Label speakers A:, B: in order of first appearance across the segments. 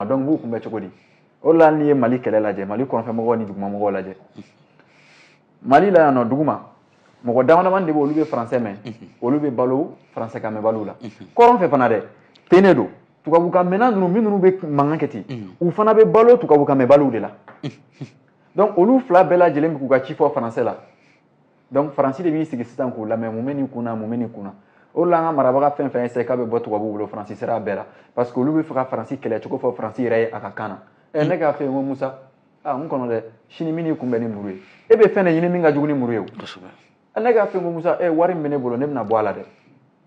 A: donc vous kunbɛ cogo di o la n'i ye Mali kɛlɛ lajɛ Mali kɔnɔfɛmɔgɔw ni dugumamɔgɔw lajɛ Mali la yan nɔ duguma mɔgɔ damadamani de bɛ olu bɛ français mɛn olu bɛ balo français kan mɛnbaliw la kɔrɔn fɛ fana dɛ tene don tubabukan mɛnna ninnu minnu bɛ mankan kɛ ten u fana bɛ balo tubabukan mɛnbaliw de la donc olu fila bɛɛ lajɛlen bɛ k'u ka ci fɔ français la donc faransi de b'i sigi sisan k'u lamɛn mun bɛ nin kun na mun bɛ nin kun na o la an ka marabaga fɛn fɛn essaye k'a bɛ bɔ tubabuw bolo faransi sera a bɛɛ la parce que olu bɛ fɛ ka faransi kɛlɛ cogo fɔ faransi yɛrɛ ye a ka kan na ne k'a fɛ yen ko Musa n kɔnɔ dɛ sini min n'i kunbɛn ni muru ye e bɛ fɛn de ɲini min ka jugu ni muru ye o ne k'a fɛ yen ko Musa wari min bɛ ne bolo ne bɛna bɔ a la dɛ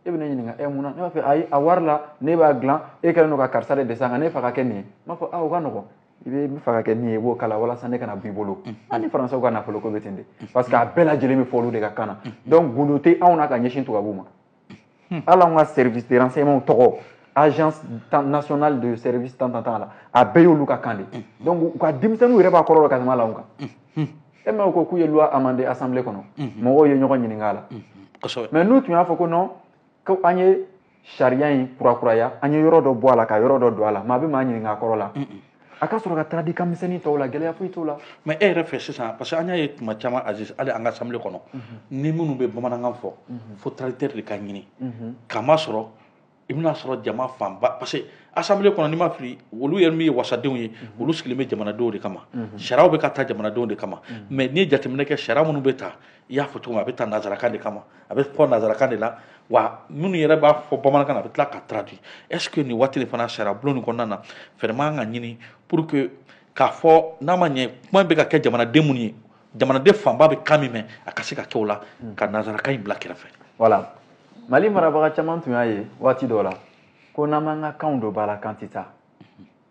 A: e bɛ ne ɲininka mun na ne b'a fɛ ayi a wari la ne b'a dilan e kɛlen don ka karisa de dɛsɛ nka ne fa ka kɛ nin ye n b'a fɔ o ka nɔgɔn i bɛ fɛ ka kɛ min ye i b'o kala walasa ne kana bɔ i bolo ani faransɛw ka nafolo ko bɛ ten de parce que a bɛɛ lajɛlen bɛ fɔ olu de ka kan na donc gundo tɛ anw na ka ɲɛsin tubabuw ma hali anw ka service de renseignement tɔgɔ agence nationale de service tan la a bɛɛ y'olu ka kan de donc u ka denmisɛnninw yɛrɛ b'a kɔrɔ dɔn ka tɛmɛ anw kan e m'a ko k'u ye loi amendée assemblée kɔnɔ mɔgɔw ye ɲɔgɔn ɲininka a la mais n'u tun y'a fɔ ko non ko an ye sariya in kurakuraya an ye yɔrɔ dɔ bɔ a la ka yɔrɔ dɔ don a la maa bɛ maa ɲininka a kɔrɔ la a ka sɔrɔ ka taga di kan misɛnnin tɔw la gɛlɛya foyi t'o la
B: mais e yɛrɛ fɛ sisan parce que an y'a ye tuma caman Aziz hali an ka assemblée kɔnɔ ni minnu bɛ bamanankan fɔ fo traducteur de ka ɲini kamasɔrɔ i bɛna sɔrɔ jama fanba parce que assemblée kɔnɔ n'i ma fili olu yɛrɛ min ye wasadenw ye olu sigilen bɛ jamanadenw de kama sariyaw bɛ ka taa jamanadenw de kama mais n'i ye jateminɛ kɛ sariya minnu bɛ ta i y'a fɔ cogo min a bɛ taa nanzarakan de kama a bɛ fɔ nanzarakan de la wa minnu yɛrɛ b'a fɔ bamanankan na a bɛ tila ka traduit est ce que nin waati de fana sariya bulon nin kɔnɔna na vraiment an ka ɲini pour que k'a fɔ n'a ma ɲɛ kuma bɛ ka kɛ jamanaden minnu ye jamanaden fanba bɛ kan min mɛn a ka se ka kɛ o la ka nanzarakan in bila kɛrɛfɛ
A: voilà Mali marabaga caman tun y'a ye waati dɔ la ko n'an m'an ka kanw don ba la kan tɛ taa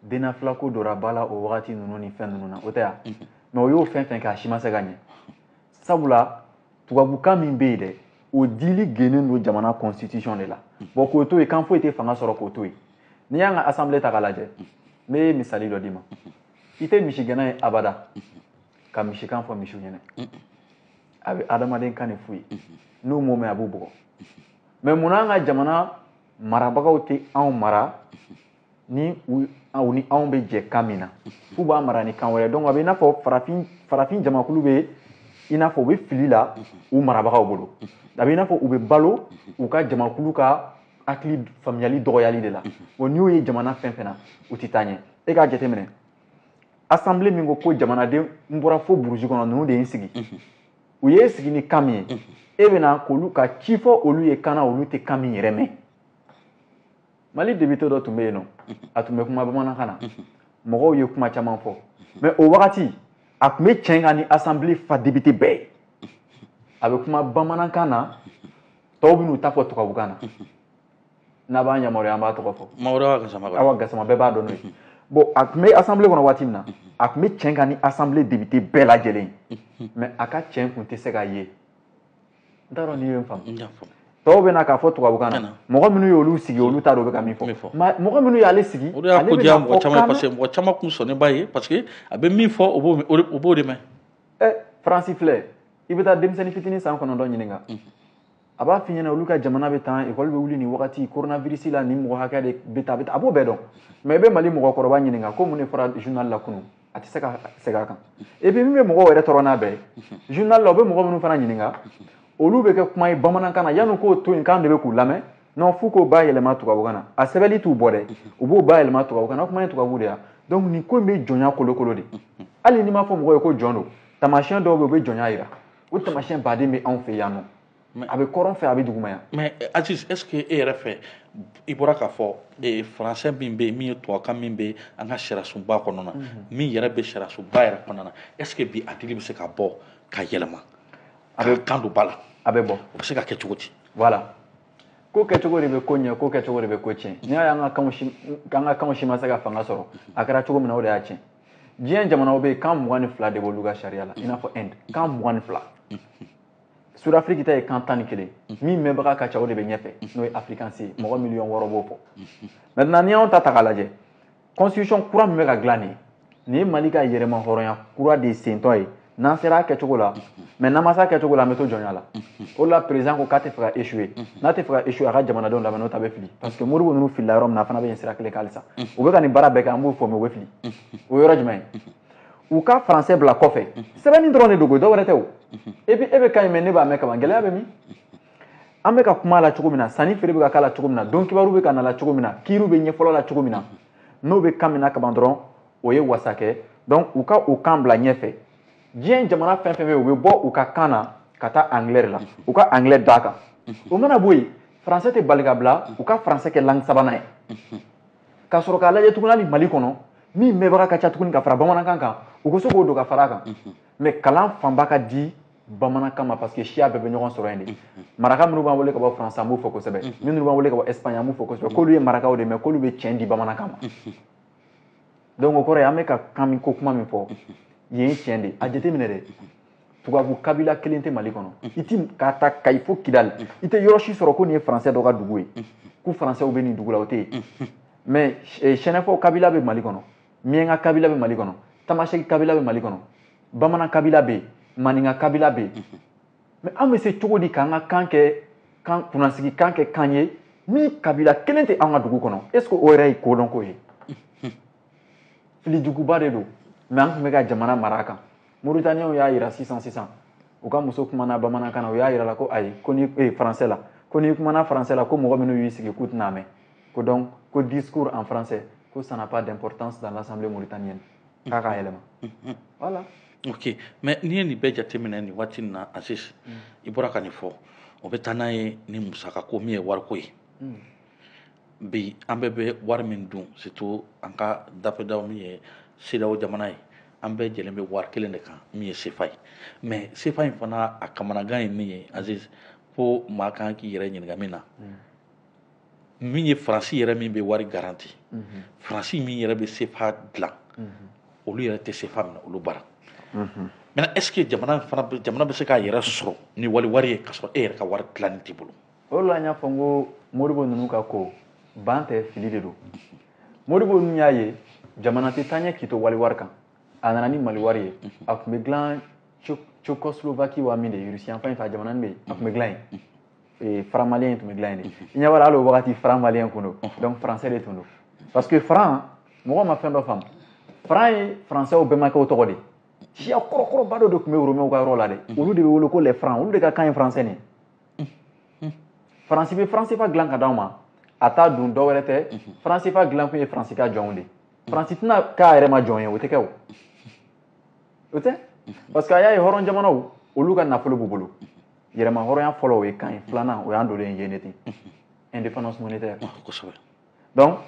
A: dennafilako donna ba la o wagati ninnu ni fɛn ninnu na o tɛ yan mais o y'o fɛn fɛn kɛ a si ma se ka ɲɛ sabula tubabukan min bɛ yen dɛ o dili gennen don jamana constitution de la bon k'o to yen kan foyi tɛ fanga sɔrɔ k'o to yen n'i y'an ka assemblée ta k'a lajɛ n bɛ misali dɔ d'i ma i tɛ misigɛnna ye abada ka misikan fɔ misiw ɲɛna a bɛ adamaden kan de f'u ye n'u m'o mɛn a b'u bugɔ mais munna an ka jamana marabagaw tɛ anw mara ni anw bɛ jɛ kan min na f'u b'a mara ni kan wɛrɛ donc a bɛ i n'a fɔ farafin jamakulu bɛ i n'a fɔ u bɛ fili la u marabagaw bolo a bɛ i n'a fɔ u bɛ balo u ka jamakulu ka hakili faamuyali dɔgɔyali de la bon n'i y'o ye jamana fɛn fɛn na u tɛ taa ɲɛ e k'a jateminɛ assemblée min ko jamanaden n bɔra fo burusi kɔnɔ ninnu de ye n sigi u ye sigi ni kan min ye e bɛna k'olu ka ci fɔ olu ye kan na olu tɛ kan min yɛrɛ mɛn Mali député dɔ tun bɛ yen nɔ a tun bɛ kuma bamanankan na mɔgɔw ye kuma caman fɔ mais o wagati a tun bɛ cɛn kan ni assemblée fa député bɛɛ ye a bɛ kuma bamanankan na tɔw bɛ n'u ta fɔ tubabukan na n'a b'an yamaruya an b'a tɔgɔ fɔ Awa Gasama bɛɛ b'a dɔn n'o ye bon a tun bɛ assemblée kɔnɔ waati min na a tun bɛ cɛn kan ni assemblée député bɛɛ lajɛlen mais a ka cɛn kun tɛ se k'a ye n t'a dɔn n'i ye n faamu tɔw bɛ na k'a fɔ tubabukan na mɔgɔ minnu y'olu sigi olu t'a dɔn u bɛ ka min fɔ mɔgɔ minnu y'ale sigi
B: o de y'a ko diya mɔgɔ caman ye parce que mɔgɔ caman kun sɔnnen b'a ye parce que a bɛ min fɔ o b'o de mɛn
A: Faransi filɛ i bɛ taa denmisɛnnin fitinin san 9 ɲininka a b'a f'i ɲɛna olu ka jamana bɛ tan école bɛ wuli nin wagati coronavirus la nin mɔgɔ hakɛ de bɛ taa a b'o bɛɛ dɔn mais i bɛ Mali mɔgɔkɔrɔba ɲininka ko mun de fɔra journal la kunun a tɛ se ka segin a kan et puis min bɛ mɔgɔw yɛrɛ tɔɔrɔ n'a bɛɛ ye journal la u bɛ mɔgɔ minnu fana ɲininka olu bɛ kɛ kuma ye bamanankan na yanni k'o to yen k'an de bɛ k'u lamɛn non f'u k'o bayɛlɛma tubabukan na a sɛbɛnni t'u bɔ dɛ u b'o bayɛlɛma tubabukan na kuma ye tubabu de ya donc nin ko in bɛ jɔnya kolokolo de hali n'i m'a fɔ mɔgɔ ye ko jɔn don taamasiyɛn dɔw bɛ yen u bɛ jɔnya jira o taamasiyɛn baden bɛ anw fɛ yan nɔ a bɛ kɔrɔn fɛ a bɛ duguma yan
B: mais Aziz est ce que e yɛrɛ fɛ i bɔra k'a fɔ français min bɛ yen min ye tubabukan min bɛ an ka sariyasunba kɔnɔna na min yɛrɛ bɛ sariyasunba yɛrɛ kɔnɔna na est ce que bi a dili bɛ se ka bɔ ka yɛlɛma a bɛ kan don ba la
A: a bɛ bɔ
B: o bɛ se ka kɛ cogo di
A: voilà ko kɛcogo de bɛ ko ɲɛ ko kɛcogo de bɛ ko tiɲɛ n'i y'a ye an ka kanw si ma se ka fanga sɔrɔ a kɛra cogo min na o de y'a tiɲɛ diɲɛ jamanaw bɛ yen kan 22 de b'olu ka sariya la i n'a fɔ Inde kan 22 Sud-Afrique ta ye kan 11 min mɛnbaga ka ca o de bɛ ɲɛfɛ n'o ye afrikansi ye mɔgɔ miliyɔn 6 b'o fɔ maintenant n'i y'anw ta k'a lajɛ constitution kura min bɛ ka dilan nin ye Mali ka yɛrɛma hɔrɔnya kura de sentɔ ye n'an sera kɛ cogo la mais n'an ma se kɛ cogo la an bɛ to jɔnya la o la président ko k'a tɛ fɛ ka échouer n'a tɛ fɛ ka échouer a ka jamanadenw lamɛn n'o ta bɛ fili parce que Modibo ninnu filila yɔrɔ min na a fana bɛ yen sira kelen kan halisa u bɛ ka nin baara bɛɛ kɛ an b'u fɔ mais u bɛ fili o yɔrɔ jumɛn ye u ka français bila kɔfɛ sɛbɛnni dɔrɔn de dogo dɔwɛrɛ tɛ o et puis e bɛ kan in mɛn ne b'a mɛn kaban gɛlɛya bɛ min an bɛ ka kuma la cogo min na sanni feere bɛ ka k'a la cogo min na don kibaru bɛ ka na la cogo min na kiiriw bɛ ɲɛfɔlɔ la cogo min na n'o bɛ kan min na kaban dɔrɔn o ye wasa kɛ donc u ka o kan bila ɲɛfɛ diɲɛ jamana fɛn fɛn bɛ yen u bɛ bɔ u ka kan na ka taa anglais la u ka anglais d'a kan o mana bɔ yen français tɛ bali ka bila u ka français kɛ langue sabanan ye ka sɔrɔ k'a lajɛ tuguni hali Mali kɔnɔ min mɛnbaga ka ca tuguni ka fara bamanankan kan u ko se k'o don ka fara a kan mais kalan fanba ka di bamanankan ma parce que siya bɛɛ bɛ ɲɔgɔn sɔrɔ yen de maraka minnu b'an wele ka bɔ France an b'u fɔ kosɛbɛ minnu b'an wele ka bɔ Espagne an b'u fɔ kosɛbɛ k'olu ye marakaw de mais k'olu bɛ tiɲɛ di bamanankan ma donc o kɔrɔ ye an bɛ ka kan min ko kuma min fɔ yen ye tiɲɛ de a jateminɛ dɛ tubabu kabila kelen tɛ Mali kɔnɔ i ti ka ta Kayi fo Kidali i tɛ yɔrɔ si sɔrɔ ko nin ye français dɔ ka dugu ye ko français bɛ nin dugu la o tɛ yen mais Sɛnɛfɔ kabila bɛ Mali kɔnɔ Miɲɛnka kabila bɛ Mali kɔnɔ Tamasɛki kabila bɛ Mali kɔnɔ Bamanan kabila bɛ yen Maninka kabila bɛ yen mais an bɛ se cogo di k'an ka kan kɛ kunnasigi kan kɛ kan ye min kabila kelen tɛ an ka dugu kɔnɔ est ce que o yɛrɛ ye kodɔn ko ye filijuguba de don mais an tun bɛ ka jamana mara a kan Mauritaniens y'a yira sisan u ka muso kumana bamanankan na u y'a yira la ko ayi ko ni français la ko n'i kumana français la ko mɔgɔ minnu y'u sigi k'u tɛna mɛn ko donc ko discours en français ko ça n'a pas d'importance dans l'Assemblée mauritanienne k'a ka yɛlɛma voilà.
B: ok mais n'i ye nin bɛɛ jateminɛ nin waati nin na Aziz i bɔra ka nin fɔ o bɛ taa n'a ye ni musaka ko min ye wariko ye bi an bɛɛ bɛ wari min dun surtout an ka dafɛdaw min ye CEDEAO jamana ye an bɛɛ jɛlen bɛ wari kelen de kan min ye CFA ye mais CFA in fana a kamanagan ye min ye Aziz ko maa kan k'i yɛrɛ ɲininka min na min ye Faransi yɛrɛ min bɛ wari garanti Faransi min yɛrɛ bɛ CFA dilan olu yɛrɛ tɛ CFA minɛ olu bara maintenant est ce que jamana bɛ se k'a yɛrɛ sɔrɔ ni wari ye ka sɔrɔ e yɛrɛ ka wari dilanni t'i bolo
A: o de la n y'a fɔ n ko Modibo ninnu ka ko ban tɛ fili de don Modibo ninnu y'a ye jamana tɛ taa ɲɛ k'i to wari kan a nana ni Mali wari ye a tun bɛ dilan Tchécoslovaquie wa min de ye Russie enfin fa jamana nin bɛ yen a tun bɛ dilan yen franc malien tun bɛ dilan yen de i ɲɛ b'a la hali o wagati franc malien kun don donc français de tun don parce que franc mɔgɔw ma fɛn dɔ faamu franc ye français bɛnbakɛw tɔgɔ de siya kɔrɔkɔrɔba dɔ de tun bɛ Romains ka yɔrɔ la dɛ olu de bɛ wele ko les francs olu de ka kan ye français nin Faransi bɛ franc CFA dilan ka d'aw ma a t'a dun dɔwɛrɛ tɛ franc CFA dilan kun ye Faransi ka jɔnw de Faransi tɛna k'a yɛrɛ ma jɔn ye o tɛ kɛ o tɛ parce que a y'a ye hɔrɔn jamanaw olu ka nafolo b'u bolo yɛrɛma hɔrɔnya fɔlɔ o ye kan ye filanan o y'an dolen yen de ten indépendance monétaire donc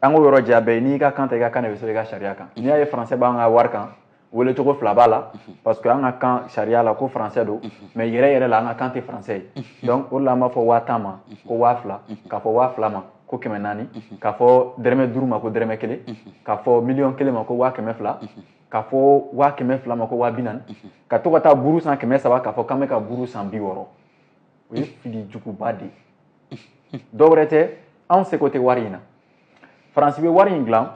A: an k'o yɔrɔ jɛ a bɛɛ n'i ka kan ta i ka kan de bɛ sɛbɛn i ka sariya kan n'i y'a ye français b'an ka wari kan wele cogo fila b'a la parce que an ka kan sariya la ko français don mais yɛrɛ la an ka kan tɛ français ye donc o de la an b'a fɔ 50,000 ma ko 20,000 k'a fɔ 20,000 ma ko 400 k'a fɔ dɛrɛmɛ 5 ma ko dɛrɛmɛ 1 k'a fɔ 1,000,000 ma ko 200,000 k'a fɔ 200,000 ma ko 40,000 ka to ka taa buru san 300 k'a fɔ k'an bɛ ka buru san 60 o ye fili juguba de ye dɔwɛrɛ tɛ anw seko tɛ wari in na Faransi bɛ wari in dilan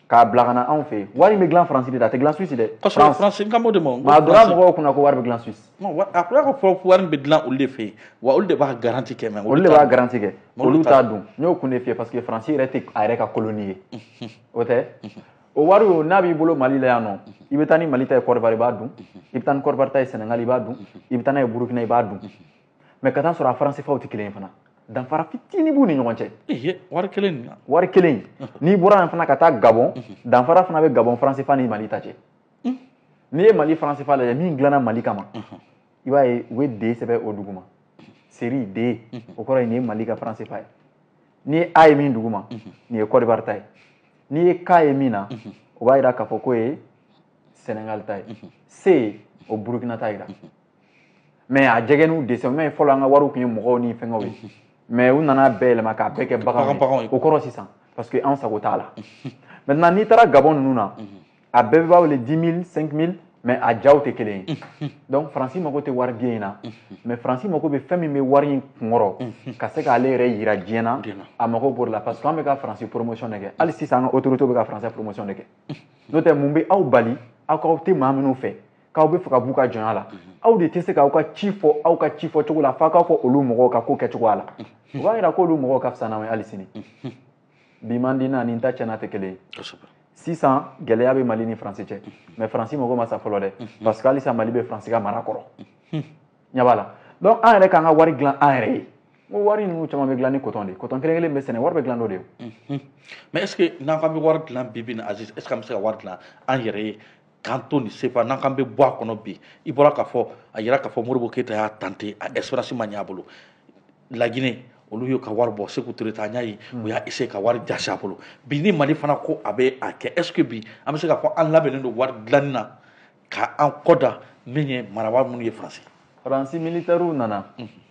A: k'a bila ka na anw fɛ yen wari in bɛ dilan Faransi de la a tɛ dilan Suisse dɛ
B: France n kan b'o de ma
A: nka a donna mɔgɔw kunna ko wari bɛ dilan Suisse
B: a ko ka fɔ wari bɛ dilan olu de fɛ yen wa olu de b'a garanti kɛ
A: olu de b'a garanti kɛ olu t'a dun n y'o kun de f'i ye parce que Faransi yɛrɛ tɛ a yɛrɛ ka colonie ye o tɛ o wari o n'a b'i bolo Mali la yan nɔ i bɛ taa ni Mali ta ye Côte d'Ivoire i b'a dun i bɛ taa ni Côte d'Ivoire ta ye Sénégal i b'a dun i bɛ taa n'a ye Burukina i b'a dun mais ka taa sɔrɔ a franc CFA tɛ kelen ye fana danfara fitinin b'u ni ɲɔgɔn cɛ
B: wari kelen
A: n'i bɔra yan fana ka taa Gabon danfara fana bɛ Gabon franc CFA ni Mali ta cɛ n'i ye Mali franc CFA lajɛ min dilanna Mali kama i b'a ye u bɛ D sɛbɛn o duguma série D o kɔrɔ ye nin ye Mali ka franc CFA ye n'i ye A ye min duguma nin ye Côte d'Ivoire ta ye n'i ye K ye min na o b'a jira k'a fɔ k'o ye Sénégal ta ye C o Burukina ta jira mais a jɛgɛniw dɛsɛ mɛ fɔlɔ an ka wariw tun ye mɔgɔw ni fɛngɛw ye mais u nana bɛɛ yɛlɛma k'a bɛɛ kɛ baganw ye o kɔrɔ sisan parce que anw sago t'a la maintenant n'i taara Gabon ninnu na a bɛɛ b'a wele 10 000 5 000 mais a jaw tɛ kelen ye donc Faransi mago tɛ wari den in na mais Faransi mago bɛ fɛn min bɛ wari in kunkɔrɔ ka se k'ale yɛrɛ yira diɲɛ na a mago b'o de la parce que an bɛ ka Faransi promotion de kɛ hali sisan an ka autorités bɛ ka Faransi promotion de kɛ n'o tɛ mun bɛ aw bali aw k'aw tɛ maa minnu fɛ k'aw bɛ fɛ ka b'u ka jɔnya la aw de tɛ se k'aw ka ci fɔ aw ka ci fɔ cogo la f'a k'a fɔ olu mɔgɔw ka ko kɛcogoya la o b'a yira k'olu mɔgɔw ka fisa n'aw ye hali sini bi man di n'a ni n ta cɛna tɛ kelen ye sisan gɛlɛya bɛ Mali ni Faransi cɛ mais Faransi mago ma sa fɔlɔ dɛ parce que halisa Mali bɛ Faransi ka mara kɔrɔ ɲɛ b'a la donc an yɛrɛ k'an ka wari dilan an yɛrɛ ye n ko wari ninnu caman bɛ dilan ni coton de ye coton kelen kelen bɛ sɛnɛ wari bɛ dilan n'o de ye
B: mais est ce que n'an k'an bɛ wari dilan bi bi in na Aziz est ce que an bɛ se ka wari dilan an yɛrɛ ye k'an to nin CFA n'an k'an bɛ bɔ a kɔnɔ bi i bɔra k'a fɔ a yira k'a fɔ Modibo Keyita y'a tenter a espérance ma ɲɛ a bolo La Guinée olu y'u ka wari bɔ Sékou Touré an y'a ye u y'a essayer ka wari jasi a bolo bi ni Mali fana ko a bɛ a kɛ est ce que bi an bɛ se k'a fɔ an labɛnnen don wari dilanni na k'an kɔ da min ye marabaa minnu ye Faransi
A: Faransi militaires nana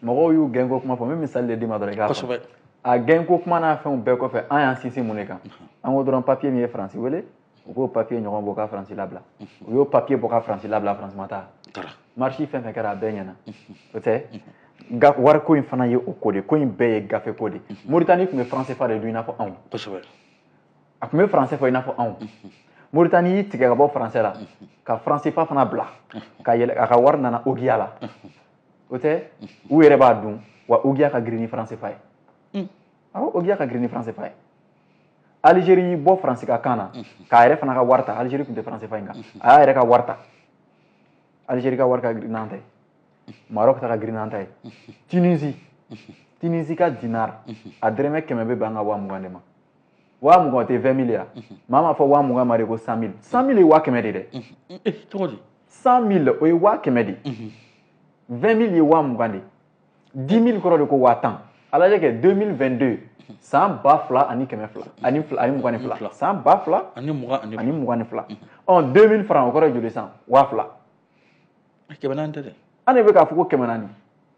A: mɔgɔw y'u gɛn ko kuma fɔ n bɛ misali de d'i ma dɔrɔn i k'a fɔ a gɛn ko kuma n'a fɛnw bɛɛ kɔfɛ an y'an sinsin mun de kan an ko dɔrɔn papier min ye Faransi wele u k'o papier ɲɔgɔn bɔ ka Faransi labila u y'o papier bɔ ka Faransi labila Faransi ma taa marche fɛn fɛn kɛra a bɛɛ ɲɛna o tɛ wariko in fana ye o ko de ko in bɛɛ ye gafe ko de Mauritanie tun bɛ franc CFA de dun i n'a fɔ anw a tun bɛ franc CFA i n'a fɔ anw Mauritanie y'i tigɛ ka bɔ français la ka franc CFA fana bila ka yɛlɛ a ka wari nana Ogia la o tɛ u yɛrɛ b'a dun wa Ogia ka girin ni franc CFA ye awɔ Ogia ka girin ni franc CFA ye Algérie y'i bɔ Faransi ka kan na k'a yɛrɛ fana ka wari ta Algérie tun tɛ franc CFA in kan a y'a yɛrɛ ka wari ta Algérie ka wari ka girin n'an ta ye Maroc ta ka girin n'an ta ye Tunisie ka dinar a dɔrɔmɛ 100 bɛ bɛn an ka 20,000 de ma 20,000 o tɛ 20 000 ye maa m'a fɔ 20,000 ma de ko 100 000 100 000 ye 100,000 de dɛ
B: cogo di
A: 100 000 o ye 100,000 de 20 000 ye 20,000 de 10 000 kɔrɔ de ko 10,000 a lajɛ kɛ 2022 san 2,000 ani 200 ani 22 san 2,000 ani 22 ɔ 2000 francs o kɔrɔ ye joli san 2,000
B: 400 tɛ dɛ
A: an de bɛ k'a fɔ ko 400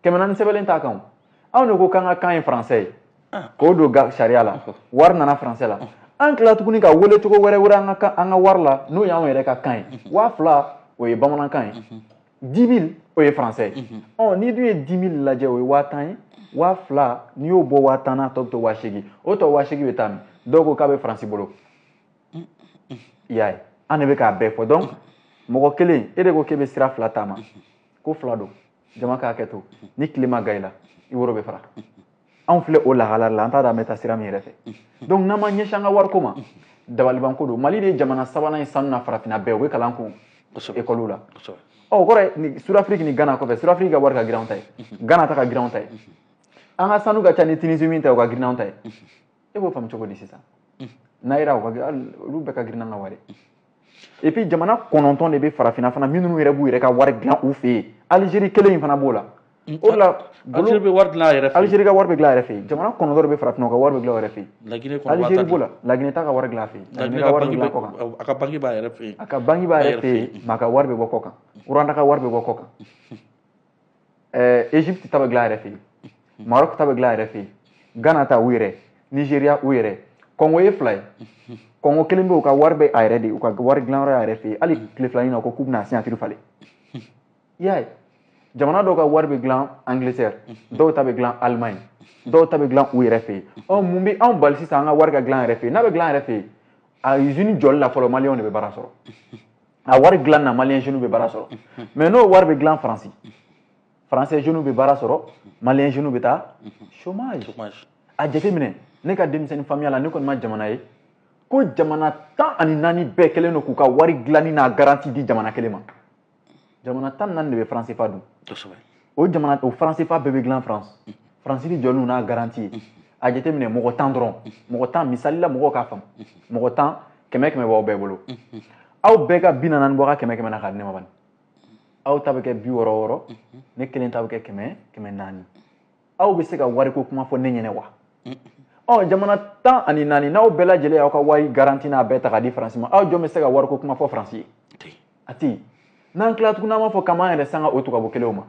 A: 400 sɛbɛnlen t'a kan anw de ko k'an ka kan ye français ye k'o don sariya la wari nana français la an tila tuguni ka wele cogo wɛrɛ wɛrɛ an ka wari la n'o y'anw yɛrɛ ka kan ye 2,000 o ye bamanankan ye 10 000 o ye français ye ɔ n'i dun ye 10 000 lajɛ o ye 10,000 ye 2,000 n'i y'o bɔ 10,000 n'a tɔ bɛ to 8,000 o tɔ 8,000 bɛ taa min dɔw ko k'a bɛ Faransi bolo i y'a ye an de bɛ k'a bɛɛ fɔ donc mɔgɔ kelen e de ko k'e bɛ sira 2 taama ko 2 don jama k'a kɛ to ni tile ma ga i la i woro bɛ fara anw filɛ o lahala la an t'a dɔn an bɛ taa sira min yɛrɛ fɛ donc n'an ma ɲɛsin an ka wariko ma dabalibanko don Mali de ye jamana 3nan ye sanu na farafinna bɛɛ u bɛ kalan kun école la o kɔrɔ ye Sud-Afrique ni Ghana kɔfɛ Sud-Afrique ka wari ka girin anw ta ye Ghana ta ka girin anw ta ye an ka sanu ka ca ni Tunisie min ta ye o ka girin anw ta ye e b'o faamu cogo di sisan Naira olu bɛɛ ka girin n'an ka wari et puis jamana 9 de bɛ farafinna fana minnu yɛrɛ b'u yɛrɛ ka wari dilan u fɛ yen Algérie kelen in fana b'o la o de la
B: Algérie bɛ wari dilan a yɛrɛ fɛ
A: Algérie ka wari bɛ dilan a yɛrɛ fɛ yen jamana 9 de bɛ farafinna u ka wari bɛ dilan u yɛrɛ fɛ yen Algérie b'o la La Guinée t'a ka wari dilan a fɛ yen La Guinée ka wari bɛ dilan kɔ kan
B: a ka banque b'a yɛrɛ fɛ yen
A: a ka banque b'a yɛrɛ fɛ yen mais a ka wari bɛ bɔ kɔ kan Rwanda ka wari bɛ bɔ kɔ kan Égypte ta bɛ dilan a yɛrɛ fɛ yen Maroc ta bɛ dilan a yɛrɛ fɛ yen Ghana ta u yɛrɛ Nigeria u yɛrɛ Congo ye 2 ye Congo kelen bɛ u ka wari bɛ a yɛrɛ de u ka wari dilanyɔrɔ y'a yɛrɛ fɛ yen hali tile 2 in na ko k'u bɛna signature falen i y'a ye jamana dɔw ka wari bɛ dilan Angleterre dɔw ta bɛ dilan Allemagne dɔw ta bɛ dilan u yɛrɛ fɛ yen ɔ mun bɛ anw bali sisan an ka wari ka dilan yɛrɛ fɛ yen n'a bɛ dilan yɛrɛ fɛ yen a usine jɔli la fɔlɔ maliyɛnw de bɛ baara sɔrɔ a wari dilan na maliyɛn jeunes bɛ baara sɔrɔ mais n'o wari bɛ dilan Faransi français jeunes bɛ baara sɔrɔ maliyɛn jeunes bɛ taa chômage a jateminɛ ne ka denmisɛnnin faamuya la ne kɔni ma jamana ye ko jamana 14 bɛɛ kɛlen don k'u ka wari dilanni n'a garantie di jamana kelen ma jamana 14 de bɛ franc CFA dun o franc CFA bɛɛ bɛ dilan France ni jɔliw n'a garantie ye a jateminɛ mɔgɔ 10 dɔrɔn mɔgɔ 10 misali la mɔgɔw k'a faamu mɔgɔ 10 100 b'aw bɛɛ bolo aw bɛɛ ka 40 bɔ ka 100 na k'a di ne ma bani aw ta bɛ kɛ 60 ne kelen ta bɛ kɛ 100 aw bɛ se ka wariko kuma fɔ ne ɲɛnɛ wa ɔ jamana 14 n'aw bɛɛ lajɛlen y'aw ka wari garantie n'a bɛɛ ta k'a di Faransi ma aw jɔn bɛ se ka wariko kuma fɔ Faransi ye a tɛ yen n'an tila tuguni an b'a fɔ k'an b'an yɛrɛ sanga o tubabu kelenw ma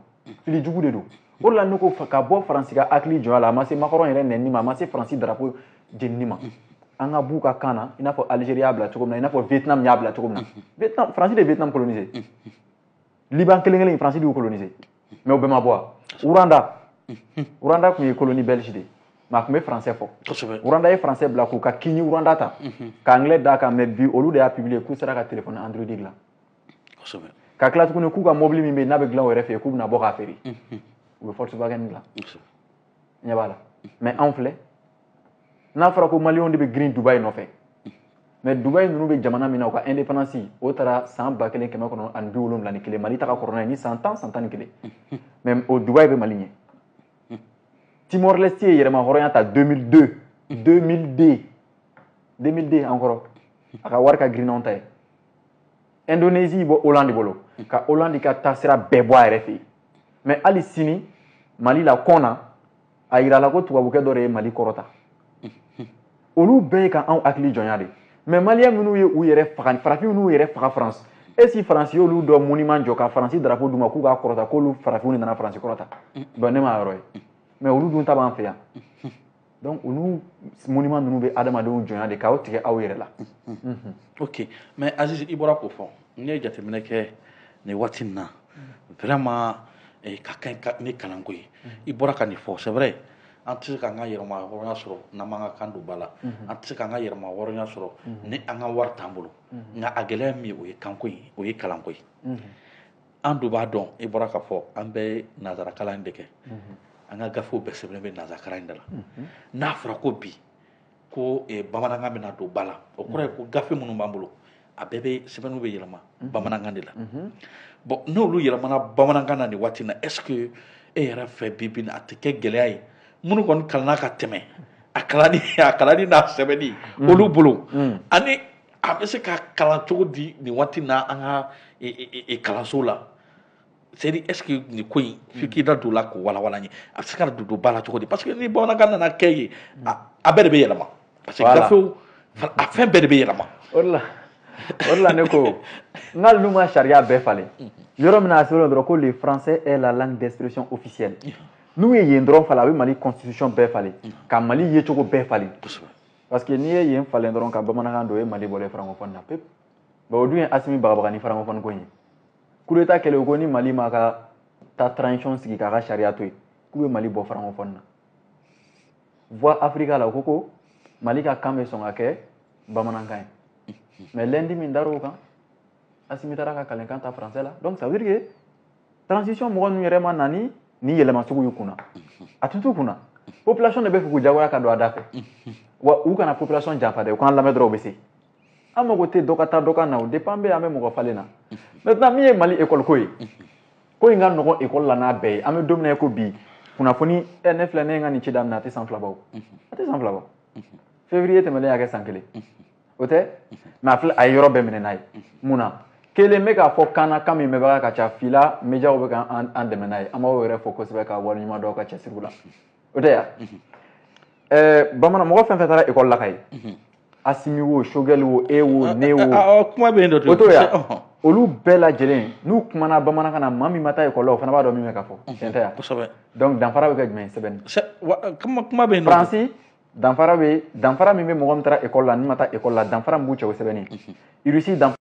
A: fili jugu de don o de la ne ko ka bɔ Faransi ka hakili jɔ a la a ma se Macron yɛrɛ nɛnini ma a ma se Faransi drapeau jenini ma an ka b'u ka kan na i n'a fɔ Algérie y'a bila cogo min na i n'a fɔ Vietnam y'a bila cogo min na Faransi de ye Vietnam colonisé Liban kelen in Faransi de y'u colonisé mais o bɛɛ ma bɔ Rwanda tun ye colonie belge de mais a tun bɛ français fɔ Rwanda ye français bila k'u ka kini Rwanda ta ka anglais d'a kan mais bi olu de y'a publié k'u sera ka téléphone Android dilan ka tila tuguni k'u ka mobili min bɛ yen n'a bɛ dilan o yɛrɛ fɛ yen k'u bɛna bɔ k'a feere u bɛ Volkswagen dilan ɲɛ b'a la mais anw filɛ n'a fɔra ko maliyɛnw de bɛ girin Dubaï nɔfɛ mais Dubaï ninnu bɛ jamana min na u ka indépendance o taara san 1971 Mali ta ka kɔrɔ n'a ye ni san 10 san 11 mais o Dubaï bɛ Mali ɲɛ Timor Leste ye yɛrɛma hɔrɔnya ta 2002 encore a ka wari ka girin n'anw ta ye Indonésie bɔ Hollande bolo ka Hollande ka taasira bɛɛ bɔ a yɛrɛ fɛ yen mais hali sini Mali la kɔn na a yira la ko tubabukɛ dɔ de ye Mali kɔrɔta olu bɛɛ ye ka anw hakili jɔnya de mais maliyɛn minnu ye u yɛrɛ faga farafin minnu y'u yɛrɛ faga France est ce que France y'olu dɔ monument jɔ ka France drapeau d'u ma k'u k'a kɔrɔta k'olu farafinw de nana France kɔrɔta bon ne m'a yɔrɔ ye mais olu dun ta b'an fɛ yan donc olu monument ninnu bɛ adamadenw jɔnya de k'aw tigɛ aw yɛrɛ la
B: ok mais Aziz i bɔra k'o fɔ n'i ye jateminɛ kɛ nin waati nin na vraiment ka kan ni kalanko ye i bɔra ka nin fɔ c'est vrai an tɛ se k'an ka yɛrɛma hɔrɔnya sɔrɔ n'an m'an ka kan don ba la an tɛ se k'an ka yɛrɛma hɔrɔnya sɔrɔ ni an ka wari t'an bolo nka a gɛlɛya min ye o ye kanko ye o ye kalanko ye an dun b'a dɔn i bɔra ka fɔ an bɛ ye nanzarakalan de kɛ an ka gafew bɛɛ sɛbɛnnen bɛ nanzarakalan in de la n'a fɔra ko bi ko bamanankan bɛna don ba la o kɔrɔ ye ko gafe minnu b'an bolo a bɛɛ bɛ sɛbɛnniw bɛ yɛlɛma bamanankan de la bon n'olu yɛlɛmana bamanankan na nin waati in na est ce que e yɛrɛ fɛ bi a tɛ kɛ gɛlɛya ye minnu kɔni kalanna ka tɛmɛ a kalanni n'a sɛbɛnni olu bolo ani a bɛ se ka kalan cogo di nin waati in na an ka kalanso la c'est à dire est ce que nin ko in f'i k'i da don o la k'o walawala n ye a bɛ se ka don ba la cogo di parce que ni bamanankan nana kɛ yen a bɛɛ de bɛ yɛlɛma parce que gafew a fɛn bɛɛ de bɛ yɛlɛma
A: o de la ne ko n ka ninnu ma sariya bɛɛ falen yɔrɔ min na a sɛbɛnnen dɔrɔn ko le français est la langue d'expression officielle n'u ye yen dɔrɔn falen a bɛ Mali constitution bɛɛ falen ka Mali yecogo bɛɛ falen parce que n'i ye yen falen dɔrɔn ka bamanankan don o ye Mali bɔlen francophone na pepu bon o dun ye Asimi bagabaga ni francophone ko in ye coup d'état kɛlen o ko ni Mali ma ka taa transition sigi k'a ka sariya to yen k'u bɛ Mali bɔ francophone na Voix Africa la o ko Mali ka kan bɛ sɔn ka kɛ bamanankan ye mais lundi min dar'o kan Asimi taara ka kalenkan ta français la donc ça veut dire que transition mɔgɔ ninnu yɛrɛ ma na ni yɛlɛma sugu y'u kunna a tɛ t'u kunna population de bɛ fɛ k'u jagoya ka don a da fɛ wa u kana population janfa dɛ u k'an lamɛn dɔrɔn u bɛ se an mago tɛ dɔ ka taa dɔ ka na o dépend bɛ an bɛ mɔgɔ falen na maintenant min ye Mali école ko ye ko in ka nɔgɔn école la n'a bɛɛ ye an bɛ don min na ko bi kunnafoni ne filɛ ne ye n ka nin ci daminɛ a tɛ san 2 bɔ a tɛ san 2 bɔ février tɛmɛnen y'a kɛ san 1 o tɛ mais a filɛ a ye yɔrɔ bɛɛ minɛ n'a ye mun na kelen bɛ k'a fɔ kan na kan min mɛnbaga ka ca fila médiaw bɛ k'an dɛmɛ n'a ye an b'aw yɛrɛ fɔ kosɛbɛ ka waleɲuman dɔn aw ka cɛsiriw la o tɛ yan bamanan mɔgɔ fɛn fɛn taara école la ka ye Asimi wo Choguel wo e wo ne wo
B: kuma bɛ yen dɔ
A: o t'o yan olu bɛɛ lajɛlen n'u kumana bamanankan na maa min ma taa école la o fana b'a dɔn min bɛ ka fɔ tiɲɛ tɛ yan
B: kosɛbɛ
A: donc danfara bɛ kɛ jumɛn ye sɛbɛnni
B: kuma bɛ yen
A: Faransi danfara min bɛ mɔgɔ min taara école la ni ma taa école la danfara min b'u cɛ o sɛbɛnni Russie danfara